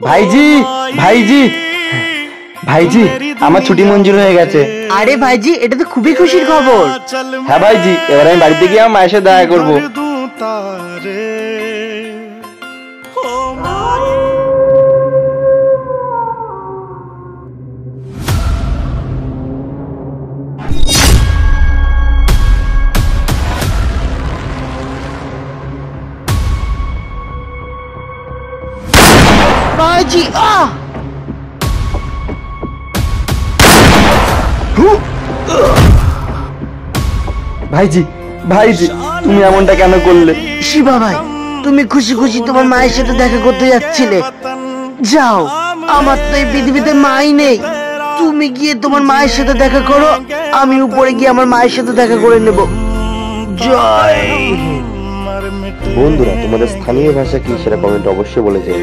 ভাইজি ভাইজি ভাইজি আমার ছুটি মঞ্জুর হয়ে গেছে। আরে ভাইজি, এটা তো খুবই খুশির খবর। হ্যাঁ ভাইজি, এবার আমি বাড়িতে গিয়ে আমার মায়ের সাথে দেখা করবো। ভাইজি ভাইজি ভাইজি তুমি এমনটা কেন করলে? শিবা ভাই, তুমি খুশি খুশি তোমার মায়ের সাথে দেখা করতে যাচ্ছিলে, যাও, আমার তো এই পৃথিবীতে মাই নেই। তুমি গিয়ে তোমার মায়ের সাথে দেখা করো, আমি উপরে গিয়ে আমার মায়ের সাথে দেখা করে নেব। জয়। বন্ধুরা, তোমাদের স্থানীয় ভাষা কি সেটা কমেন্টে অবশ্যই বলে যাও।